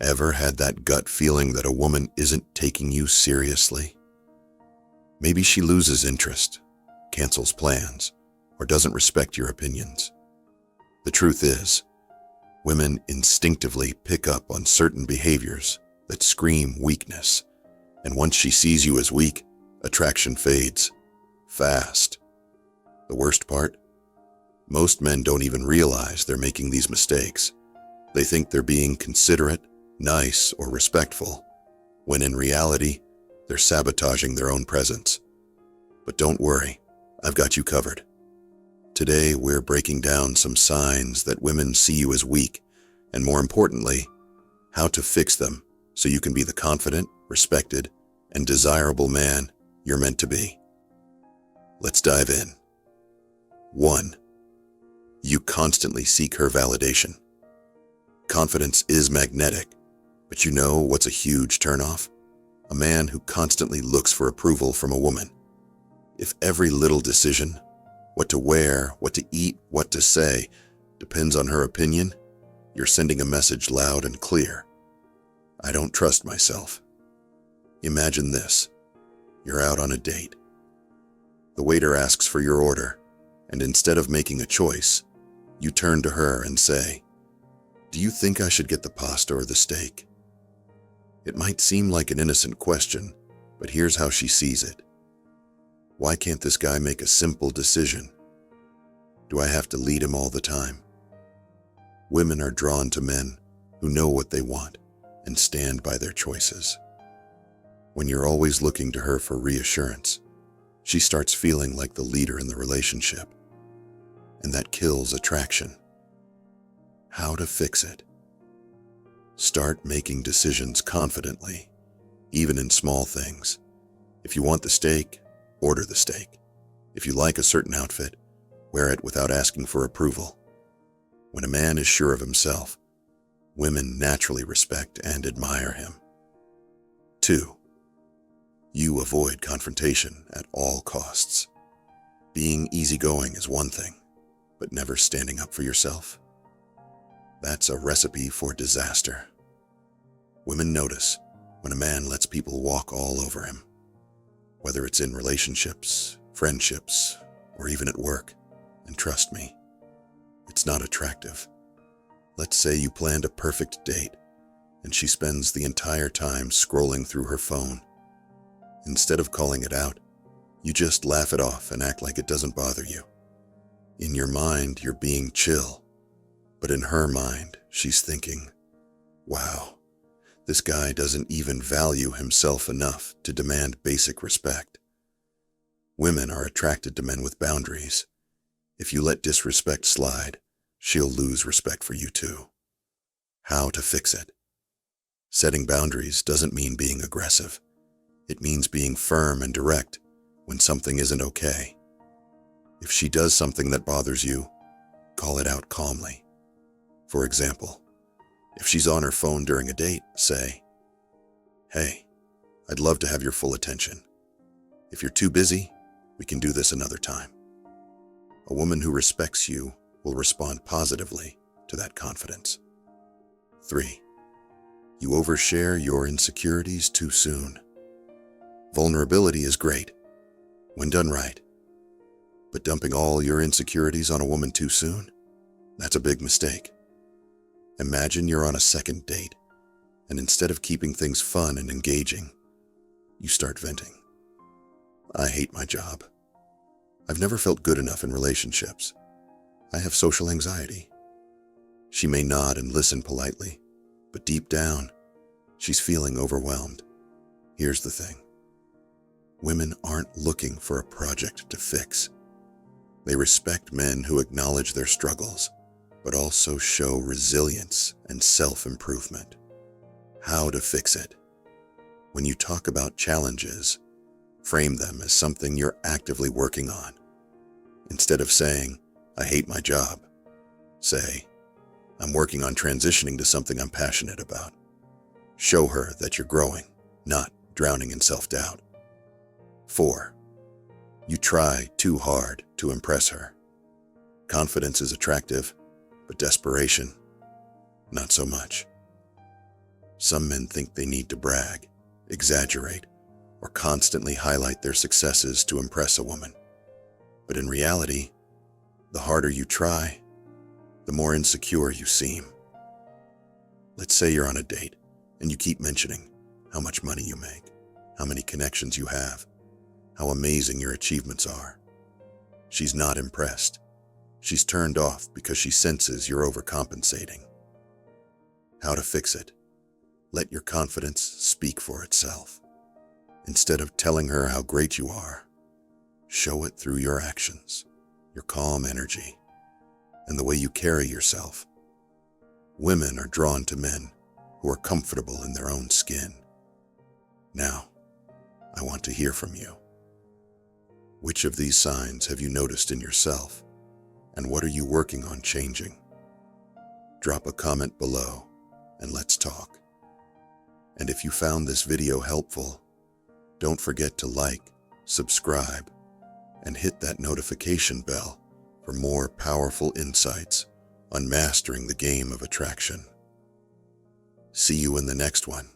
Ever had that gut feeling that a woman isn't taking you seriously? Maybe she loses interest, cancels plans, or doesn't respect your opinions. The truth is, women instinctively pick up on certain behaviors that scream weakness, and once she sees you as weak, attraction fades fast. The worst part? Most men don't even realize they're making these mistakes. They think they're being considerate, nice, or respectful, when in reality, they're sabotaging their own presence. But don't worry, I've got you covered. Today, we're breaking down some signs that women see you as weak, and more importantly, how to fix them so you can be the confident, respected, and desirable man you're meant to be. Let's dive in. 1. You constantly seek her validation. Confidence is magnetic, but you know what's a huge turnoff? A man who constantly looks for approval from a woman. If every little decision, what to wear, what to eat, what to say, depends on her opinion, you're sending a message loud and clear. I don't trust myself. Imagine this. You're out on a date. The waiter asks for your order, and instead of making a choice, you turn to her and say, "Do you think I should get the pasta or the steak?" It might seem like an innocent question, but here's how she sees it. Why can't this guy make a simple decision? Do I have to lead him all the time? Women are drawn to men who know what they want and stand by their choices. When you're always looking to her for reassurance, she starts feeling like the leader in the relationship, and that kills attraction. How to fix it? Start making decisions confidently, even in small things. If you want the steak, order the steak. If you like a certain outfit, wear it without asking for approval. When a man is sure of himself, women naturally respect and admire him. 2. You avoid confrontation at all costs. Being easygoing is one thing, but never standing up for yourself? That's a recipe for disaster. Women notice when a man lets people walk all over him, whether it's in relationships, friendships, or even at work. And trust me, it's not attractive. Let's say you planned a perfect date, and she spends the entire time scrolling through her phone. Instead of calling it out, you just laugh it off and act like it doesn't bother you. In your mind, you're being chill, but in her mind, she's thinking, wow, this guy doesn't even value himself enough to demand basic respect. Women are attracted to men with boundaries. If you let disrespect slide, she'll lose respect for you too. How to fix it? Setting boundaries doesn't mean being aggressive. It means being firm and direct when something isn't okay. If she does something that bothers you, call it out calmly. For example, if she's on her phone during a date, say, "Hey, I'd love to have your full attention. If you're too busy, we can do this another time." A woman who respects you will respond positively to that confidence. 3. You overshare your insecurities too soon. Vulnerability is great when done right, but dumping all your insecurities on a woman too soon? That's a big mistake. Imagine you're on a second date, and instead of keeping things fun and engaging, you start venting. "I hate my job. I've never felt good enough in relationships. I have social anxiety." She may nod and listen politely, but deep down, she's feeling overwhelmed. Here's the thing. Women aren't looking for a project to fix. They respect men who acknowledge their struggles, but also show resilience and self-improvement. How to fix it? When you talk about challenges, frame them as something you're actively working on. Instead of saying, "I hate my job," say, "I'm working on transitioning to something I'm passionate about." Show her that you're growing, not drowning in self-doubt. 4. You try too hard to impress her. Confidence is attractive, but desperation, not so much. Some men think they need to brag, exaggerate, or constantly highlight their successes to impress a woman. But in reality, the harder you try, the more insecure you seem. Let's say you're on a date and you keep mentioning how much money you make, how many connections you have, how amazing your achievements are. She's not impressed. She's turned off because she senses you're overcompensating. How to fix it? Let your confidence speak for itself. Instead of telling her how great you are, show it through your actions, your calm energy, and the way you carry yourself. Women are drawn to men who are comfortable in their own skin. Now, I want to hear from you. Which of these signs have you noticed in yourself, and what are you working on changing? Drop a comment below, and let's talk. And if you found this video helpful, don't forget to like, subscribe, and hit that notification bell for more powerful insights on mastering the game of attraction. See you in the next one.